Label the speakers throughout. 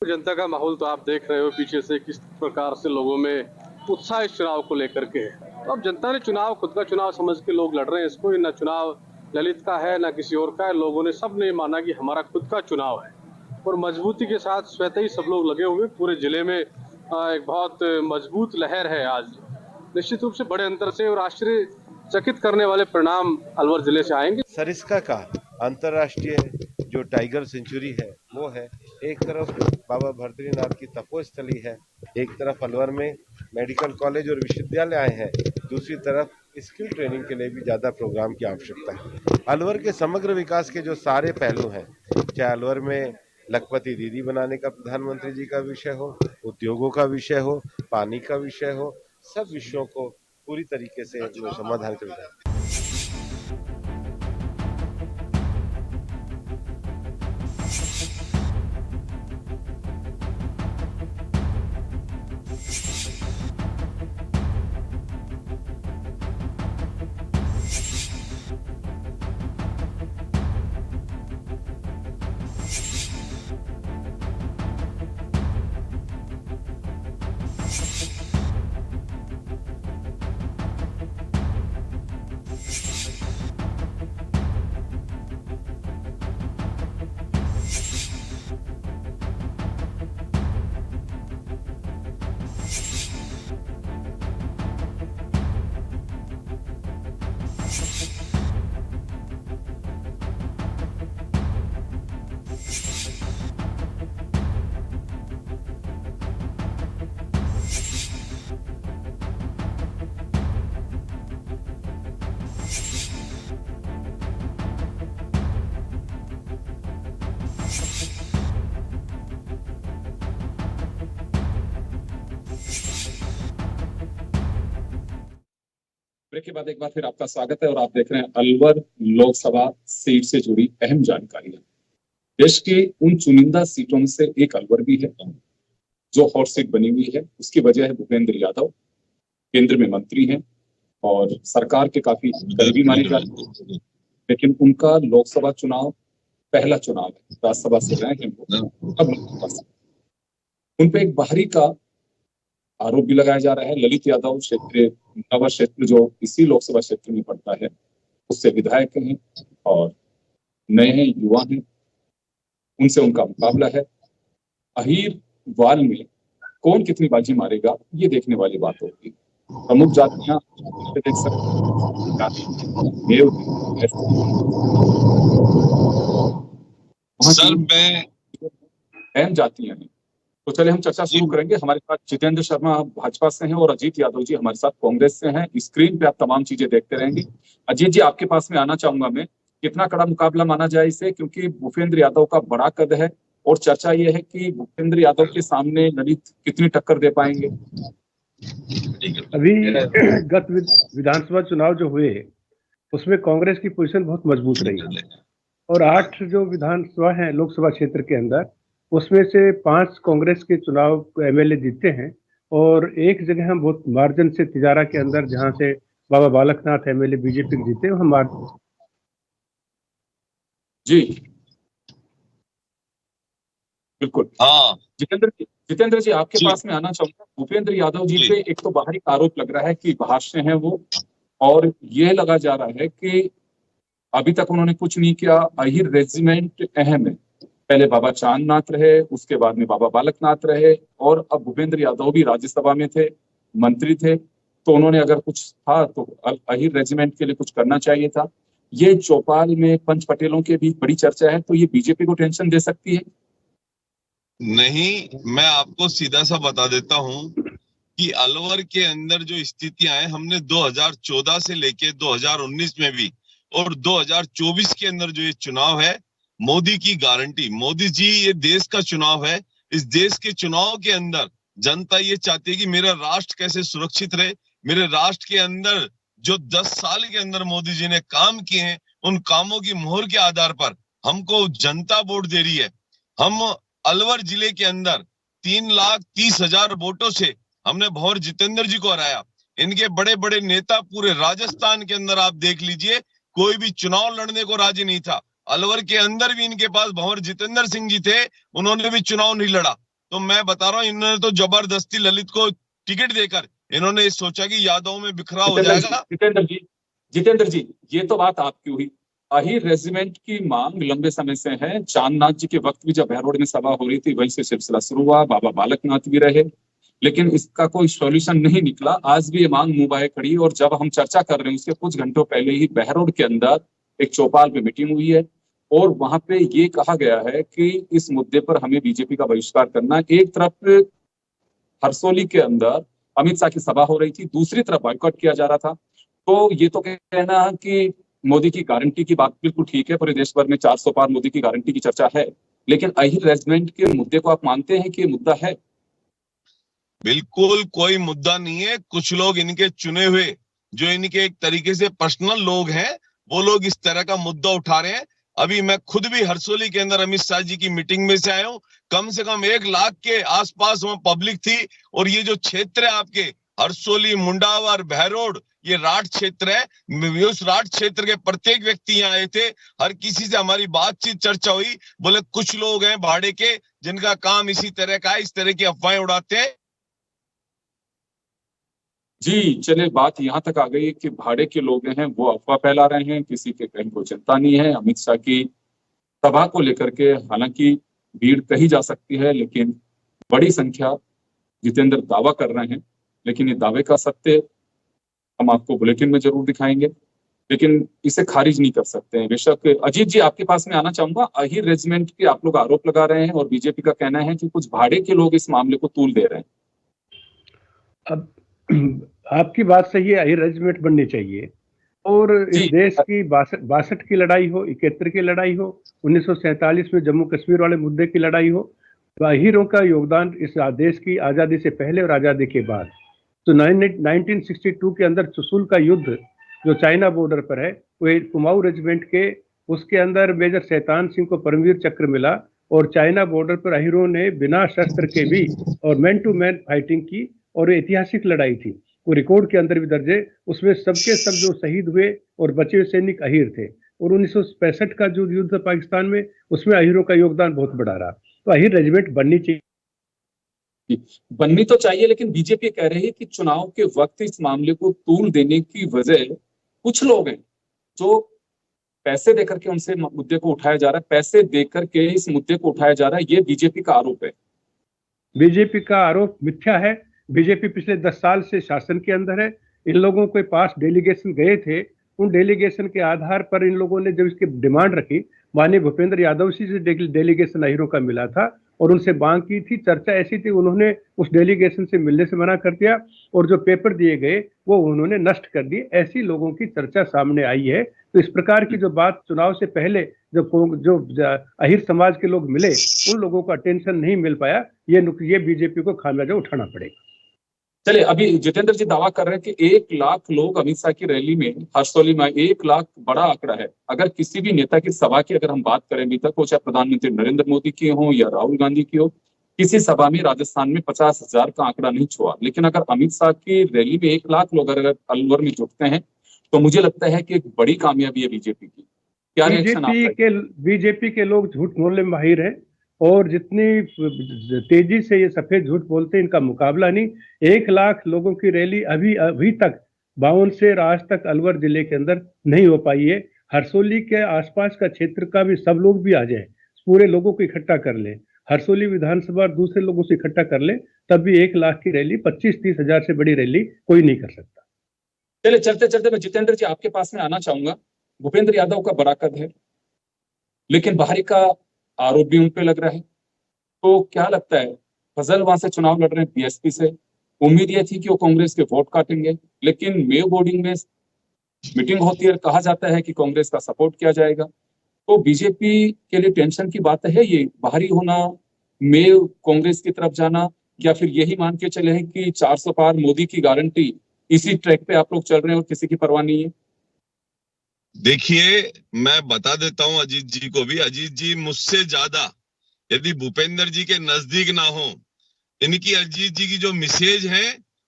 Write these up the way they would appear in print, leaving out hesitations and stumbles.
Speaker 1: जनता का माहौल तो आप देख रहे हो पीछे से किस प्रकार से लोगों में उत्साह इस चुनाव को लेकर के है। तो अब जनता ने चुनाव खुद का चुनाव समझ के लोग लड़ रहे हैं इसको, न चुनाव ललित का है न किसी और का है। लोगों ने सब ने माना कि हमारा खुद का चुनाव है और मजबूती के साथ स्वतः ही सब लोग लगे हुए। पूरे जिले में एक बहुत मजबूत लहर है आज। निश्चित रूप से बड़े अंतर से और आश्चर्यचकित करने वाले परिणाम अलवर जिले से आएंगे।
Speaker 2: सरिस्का का अंतर्राष्ट्रीय जो टाइगर सेंचुरी है वो है, एक तरफ बाबा भर्तृनाथ की तपोस्थली है, एक तरफ अलवर में मेडिकल कॉलेज और विश्वविद्यालय आए हैं, दूसरी तरफ स्किल ट्रेनिंग के लिए भी ज्यादा प्रोग्राम की आवश्यकता है। अलवर के समग्र विकास के जो सारे पहलू हैं, चाहे अलवर में लखपति दीदी बनाने का प्रधानमंत्री जी का विषय हो, उद्योगों का विषय हो, पानी का विषय हो, सब विषयों को पूरी तरीके से समाधान कर।
Speaker 3: ब्रेक के बाद एक बार फिर आपका स्वागत है और आप देख रहे हैं अलवर लोकसभा सीट से जुड़ी अहम जानकारियां। देश के उन चुनिंदा सीटों में से एक अलवर भी है जो हॉट सीट बनी हुई है। उसकी वजह है भूपेंद्र यादव केंद्र में मंत्री हैं और सरकार के काफी करीबी माने जाते हैं, लेकिन उनका लोकसभा चुनाव पहला चुनाव है। राज्यसभा से रहे हैं वो, अब उन पे एक बाहरी का आरोप भी लगाया जा रहा है। ललित यादव नवा क्षेत्र जो इसी लोकसभा क्षेत्र में पड़ता है उससे विधायक हैं और नए हैं, युवा हैं, उनसे उनका मुकाबला है। अहीर वाल में कौन कितनी बाजी मारेगा ये देखने वाली बात होगी। प्रमुख जातियां देख
Speaker 4: सर मैं
Speaker 3: अहम जातियां हैं। तो चलिए हम चर्चा शुरू करेंगे। हमारे साथ जितेंद्र शर्मा भाजपा से हैं और अजीत यादव जी हमारे साथ कांग्रेस से हैं। स्क्रीन पे आप तमाम चीजें देखते रहेंगे। अजीत जी, आपके पास में आना चाहूंगा मैं। कितना कड़ा मुकाबला माना जाए इसे, क्योंकि भूपेंद्र यादव का बड़ा कद है और चर्चा ये है कि भूपेंद्र यादव के सामने ललित कितनी टक्कर दे पाएंगे।
Speaker 5: अभी गत विधानसभा चुनाव जो हुए उसमें कांग्रेस की पोजीशन बहुत मजबूत रही और 8 जो विधानसभा है लोकसभा क्षेत्र के अंदर, उसमें से 5 कांग्रेस के चुनाव एमएलए जीते हैं और एक जगह हम बहुत मार्जिन से तिजारा के अंदर जहां से बाबा बालकनाथ एमएलए बीजेपी के जीते, हम
Speaker 3: जी बिल्कुल।
Speaker 4: हाँ
Speaker 3: जितेंद्र जी आपके पास में आना चाहूंगा। भूपेंद्र यादव जी पे एक तो बाहरी आरोप लग रहा है कि बाहर से हैं वो, और यह लगा जा रहा है कि अभी तक उन्होंने कुछ नहीं किया। अहीर रेजिमेंट अहम है, पहले बाबा चांदनाथ रहे, उसके बाद में बाबा बालकनाथ रहे और अब भूपेंद्र यादव भी राज्यसभा में थे, मंत्री थे। तो उन्होंने अगर कुछ था तो अहीर रेजिमेंट के लिए कुछ करना चाहिए था। ये चौपाल में पंच पटेलों के भी बड़ी चर्चा है, तो ये बीजेपी को टेंशन दे सकती है।
Speaker 4: नहीं, मैं आपको सीधा सा बता देता हूं कि अलवर के अंदर जो स्थितियां हैं, हमने 2014 से लेके 2019 में भी और 2024 के अंदर जो ये चुनाव है, मोदी की गारंटी, मोदी जी, ये देश का चुनाव है। इस देश के चुनाव के अंदर जनता ये चाहती है कि मेरा राष्ट्र कैसे सुरक्षित रहे। मेरे राष्ट्र के अंदर जो 10 साल के अंदर मोदी जी ने काम किए हैं, उन कामों की मोहर के आधार पर हमको जनता वोट दे रही है। हम अलवर जिले के अंदर 3,30,000 वोटों से हमने भंवर जितेंद्र जी को हराया। इनके बड़े बड़े नेता पूरे राजस्थान के अंदर आप देख लीजिए, कोई भी चुनाव लड़ने को राजी नहीं था। अलवर के अंदर भी इनके पास भंवर जितेंद्र सिंह जी थे, उन्होंने भी चुनाव नहीं लड़ा। तो मैं बता रहा हूँ इन्होंने तो जबरदस्ती ललित को टिकट देकर इन्होंने सोचा कि यादव में बिखरा हो जाएगा।
Speaker 3: जितेंद्र जी, ये तो बात आपकी हुई। अहिर रेजिमेंट की मांग लंबे समय से है। चांदनाथ जी के वक्त भी जब बहरोड में सभा हो रही थी, वहीं से सिलसिला शुरू हुआ। बाबा बालकनाथ भी रहे, लेकिन इसका कोई सॉल्यूशन नहीं निकला। आज भी ये मांग मुंह बाए खड़ी। और जब हम चर्चा कर रहे हैं, उसके कुछ घंटों पहले ही बहरोड के अंदर एक चौपाल पे मीटिंग हुई है और वहां पे ये कहा गया है कि इस मुद्दे पर हमें बीजेपी का बहिष्कार करना है। एक तरफ हरसोली के अंदर अमित शाह की सभा हो रही थी, दूसरी तरफ बाइकआउट किया जा रहा था। तो ये तो कहना है कि मोदी की गारंटी की बात बिल्कुल ठीक है, पूरे देश भर में 400 पार मोदी की गारंटी की चर्चा है, लेकिन अहिर रेजिमेंट के मुद्दे को आप मानते हैं कि ये मुद्दा है?
Speaker 4: बिल्कुल कोई मुद्दा नहीं है। कुछ लोग इनके चुने हुए, जो इनके एक तरीके से पर्सनल लोग हैं, वो लोग इस तरह का मुद्दा उठा रहे हैं। अभी मैं खुद भी हरसोली के अंदर अमित शाह जी की मीटिंग में से आया हूं। कम से कम 1 लाख के आसपास वहां पब्लिक थी। और ये जो क्षेत्र है आपके हरसोली, मुंडावर, बहरोड, ये राठ क्षेत्र है। उस राठ क्षेत्र के प्रत्येक व्यक्ति यहाँ आए थे। हर किसी से हमारी बातचीत, चर्चा हुई। बोले कुछ लोग हैं भाड़े के, जिनका काम इसी तरह का है, इस तरह की अफवाहें उड़ाते हैं।
Speaker 3: जी, चले बात यहाँ तक आ गई कि भाड़े के लोग हैं वो अफवाह फैला रहे हैं, किसी के कहीं को चिंता नहीं है। अमित शाह की सभा को लेकर के हालांकि भीड़ कही जा सकती है, लेकिन बड़ी संख्या जितेंद्र दावा कर रहे हैं, लेकिन ये दावे का सत्य हम आपको बुलेटिन में जरूर दिखाएंगे, लेकिन इसे खारिज नहीं कर सकते हैं। बेशक अजीत जी, आपके पास में आना चाहूंगा। अहिर रेजिमेंट के आप लोग आरोप लगा रहे हैं और बीजेपी का कहना है कि कुछ भाड़े के लोग इस मामले को तूल दे रहे हैं।
Speaker 5: अब आपकी बात सही है, अहिर रेजिमेंट बननी चाहिए। और इस देश की 62 की लड़ाई हो, 71 की लड़ाई हो, 1947 में जम्मू कश्मीर वाले मुद्दे की लड़ाई हो, तो अहिरों का योगदान इस देश की आज़ादी से पहले और आज़ादी के बाद। तो 1962 के अंदर चुशुल का युद्ध जो चाइना बॉर्डर पर है, वो कुमाऊं रेजिमेंट के, उसके अंदर मेजर शैतान सिंह को परमवीर चक्र मिला। और चाइना बॉर्डर पर अहिरों ने बिना शस्त्र के भी और मैन टू मैन फाइटिंग की, और ऐतिहासिक लड़ाई थी, वो रिकॉर्ड के अंदर भी दर्ज है। उसमें सबके सब जो शहीद हुए और बचे हुए सैनिक अहिर थे। और 1965 का जो युद्ध पाकिस्तान में, उसमें अहिरों का योगदान बहुत बड़ा रहा। तो अहिर रेजिमेंट बननी
Speaker 3: तो चाहिए, लेकिन बीजेपी कह रही है कि चुनाव के वक्त इस मामले को तूल देने की वजह कुछ लोग हैं जो पैसे देकर के उनसे मुद्दे को उठाया जा रहा है, पैसे देकर के इस मुद्दे को उठाया जा रहा है। ये बीजेपी का आरोप है।
Speaker 5: बीजेपी का आरोप मिथ्या है। बीजेपी पिछले 10 साल से शासन के अंदर है। इन लोगों के पास डेलीगेशन गए थे, उन डेलीगेशन के आधार पर इन लोगों ने जब इसकी डिमांड रखी, माननीय भूपेंद्र यादव जी से डेलीगेशन अहिरों का मिला था और उनसे मांग की थी। चर्चा ऐसी थी, उन्होंने उस डेलीगेशन से मिलने से मना कर दिया और जो पेपर दिए गए वो उन्होंने नष्ट कर दिए। ऐसी लोगों की चर्चा सामने आई है। तो इस प्रकार की जो बात चुनाव से पहले जो अहिर समाज के लोग मिले, उन लोगों को अटेंशन नहीं मिल पाया। ये बीजेपी को खामियाजा उठाना पड़ेगा।
Speaker 3: चलिए, अभी जितेंद्र जी दावा कर रहे हैं कि 1 लाख लोग अमित शाह की रैली में, हरसोली में 1 लाख बड़ा आंकड़ा है। अगर किसी भी नेता की सभा की अगर हम बात करें अभी तक, वो चाहे प्रधानमंत्री नरेंद्र मोदी की हो या राहुल गांधी की हो, किसी सभा में राजस्थान में 50,000 का आंकड़ा नहीं छुआ। लेकिन अगर अमित शाह की रैली में 1 लाख लोग अगर अलवर में जुटते हैं, तो मुझे लगता है कि एक बड़ी कामयाबी है बीजेपी की। क्या
Speaker 5: बीजेपी के लोग झूठ बोलने में माहिर हैं और जितनी तेजी से ये सफेद झूठ बोलते हैं, इनका मुकाबला नहीं। 1 लाख लोगों की रैली अभी तक 52 से आज तक अलवर जिले के अंदर नहीं हो पाई है। हरसोली के आसपास का क्षेत्र का भी सब लोग भी आ जाएं, पूरे लोगों को इकट्ठा कर लें, हरसोली विधानसभा और दूसरे लोगों से इकट्ठा कर लें, तब भी 1 लाख की रैली, 25-30 हजार से बड़ी रैली कोई नहीं कर सकता।
Speaker 3: चलिए, चलते चलते मैं जितेंद्र जी आपके पास में आना चाहूंगा। भूपेंद्र यादव का बड़ा कद है, लेकिन बाहरी का आरोप भी उन पे लग रहा है। तो क्या लगता है, फजल वहां से चुनाव लड़ रहे हैं बीएसपी से, उम्मीद ये थी कि वो कांग्रेस के वोट काटेंगे, लेकिन मेयो बोर्डिंग में मीटिंग होती है, कहा जाता है कि कांग्रेस का सपोर्ट किया जाएगा। तो बीजेपी के लिए टेंशन की बात है ये, बाहरी होना, मेयो कांग्रेस की तरफ जाना, या फिर यही मान के चले हैं कि 400 पार मोदी की गारंटी, इसी ट्रैक पे आप लोग चल रहे हैं और किसी की परवाह नहीं है?
Speaker 4: देखिए, मैं बता देता हूं अजीत जी को भी, अजीत जी मुझसे ज्यादा यदि भूपेंद्र जी के नजदीक ना हो, इनकी अजीत जी की जो मिसेज है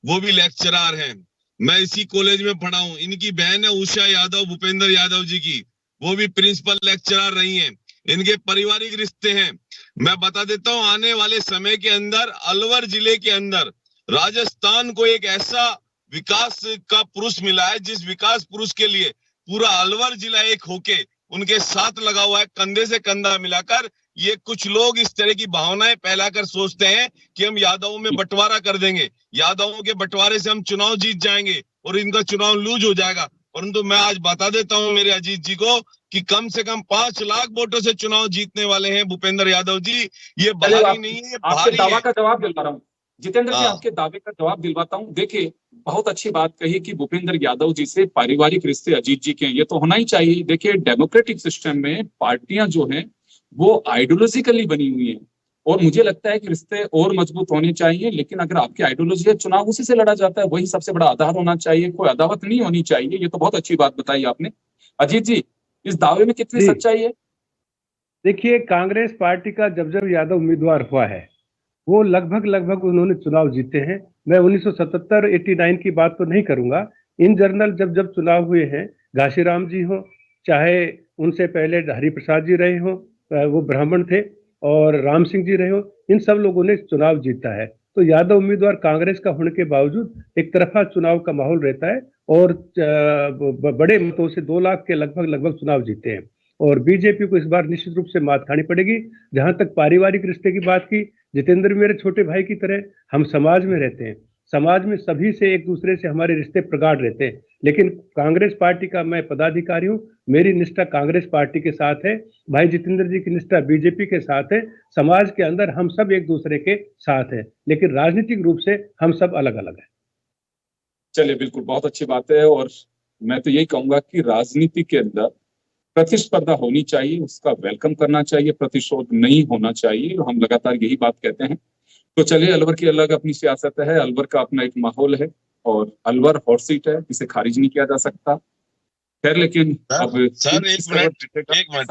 Speaker 4: वो भी लेक्चरर हैं। मैं इसी कॉलेज में पढ़ा हूं। इनकी बहन है उषा यादव, भूपेंद्र यादव जी की, वो भी प्रिंसिपल लेक्चरर रही हैं। इनके पारिवारिक रिश्ते हैं। मैं बता देता हूं, आने वाले समय के अंदर अलवर जिले के अंदर राजस्थान को एक ऐसा विकास का पुरुष मिला है, जिस विकास पुरुष के लिए पूरा अलवर जिला एक होके उनके साथ लगा हुआ है, कंधे से कंधा मिलाकर। ये कुछ लोग इस तरह की भावनाएं फैलाकर सोचते हैं कि हम यादवों में बंटवारा कर देंगे, यादवों के बंटवारे से हम चुनाव जीत जाएंगे और इनका चुनाव लूज हो जाएगा। परंतु मैं आज बता देता हूं मेरे अजीत जी को कि कम से कम 5 लाख वोटों से चुनाव जीतने वाले हैं भूपेंद्र यादव जी। ये भारी नहीं है,
Speaker 3: आपके दावा का जवाब दिलवा रहा हूँ जितेंद्र जी,
Speaker 4: हाँ।
Speaker 3: आपके दावे का जवाब दिलवाता हूँ। देखिए, बहुत अच्छी बात कही कि भूपेंद्र यादव जी से पारिवारिक रिश्ते अजीत जी के हैं, ये तो होना ही चाहिए। देखिए, डेमोक्रेटिक सिस्टम में पार्टियां जो हैं वो आइडियोलॉजिकली बनी हुई हैं और मुझे लगता है कि रिश्ते और मजबूत होने चाहिए। लेकिन अगर आपकी आइडियोलॉजी है, चुनाव उसी से लड़ा जाता है, वही सबसे बड़ा आधार होना चाहिए, कोई अदावत नहीं होनी चाहिए। ये तो बहुत अच्छी बात बताई आपने। अजीत जी, इस दावे में कितनी सच्चाई है?
Speaker 5: देखिए, कांग्रेस पार्टी का जब जब यादव उम्मीदवार हुआ है वो लगभग उन्होंने चुनाव जीते हैं। मैं 1977-89 की बात तो नहीं करूंगा। इन जनरल जब जब चुनाव हुए हैं, घासीराम जी हो, चाहे उनसे पहले हरिप्रसाद जी रहे हो, वो ब्राह्मण थे, और राम सिंह जी रहे हो, इन सब लोगों ने चुनाव जीता है। तो यादव उम्मीदवार कांग्रेस का होने के बावजूद एक तरफा चुनाव का माहौल रहता है और बड़े मतों से 2 लाख के लगभग चुनाव जीते हैं। और बीजेपी को इस बार निश्चित रूप से मात खानी पड़ेगी। जहां तक पारिवारिक रिश्ते की बात की, जितेंद्र मेरे छोटे भाई की तरह, हम समाज में रहते हैं, समाज में सभी से एक दूसरे से हमारे रिश्ते प्रगाढ़ रहते हैं। लेकिन कांग्रेस पार्टी का मैं पदाधिकारी हूं, मेरी निष्ठा कांग्रेस पार्टी के साथ है, भाई जितेंद्र जी की निष्ठा बीजेपी के साथ है। समाज के अंदर हम सब एक दूसरे के साथ हैं, लेकिन राजनीतिक रूप से हम सब अलग अलग हैं।
Speaker 3: चलिए, बिल्कुल, बहुत अच्छी बात है। और मैं तो यही कहूंगा कि राजनीति के अंदर प्रतिस्पर्धा होनी चाहिए, उसका वेलकम करना चाहिए, प्रतिशोध नहीं होना चाहिए। हम लगातार यही बात कहते हैं। तो चलिए, अलवर की अलग अपनी सियासत है, अलवर का अपना एक माहौल है और अलवर हॉट सीट है, इसे खारिज नहीं किया जा सकता। खैर, लेकिन अब
Speaker 4: सर एक मिनट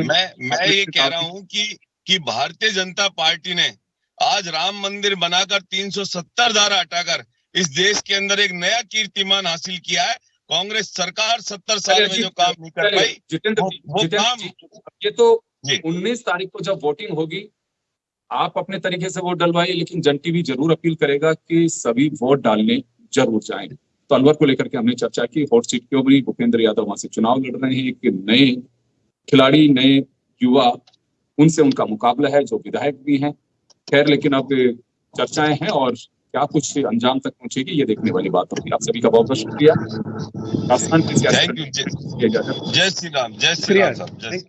Speaker 4: मैं ये कह रहा हूँ कि भारतीय जनता पार्टी ने आज राम मंदिर बनाकर 370 धारा हटाकर इस देश के अंदर एक नया कीर्तिमान हासिल किया है। कांग्रेस सरकार 70 साल में जो काम नहीं कर पाई,
Speaker 3: जितेंद्र, ये तो 19 तारीख को जब वोटिंग होगी, आप अपने तरीके से वोट डलवाइए, लेकिन जन टीवी जरूर अपील करेगा कि सभी वोट डालने जरूर जाएं। तो अलवर को लेकर के हमने चर्चा की, हॉट सीट क्यों बनी, भूपेंद्र यादव वहां से चुनाव लड़ रहे हैं कि नए खिलाड़ी, नए युवा, उनसे उनका मुकाबला है जो विधायक भी हैं। खैर, लेकिन अब चर्चाएं हैं और क्या कुछ अंजाम तक पहुंचेगी ये देखने वाली बात होगी। आप सभी का बहुत बहुत शुक्रिया।
Speaker 4: जय श्री राम, जय श्री राम साहब।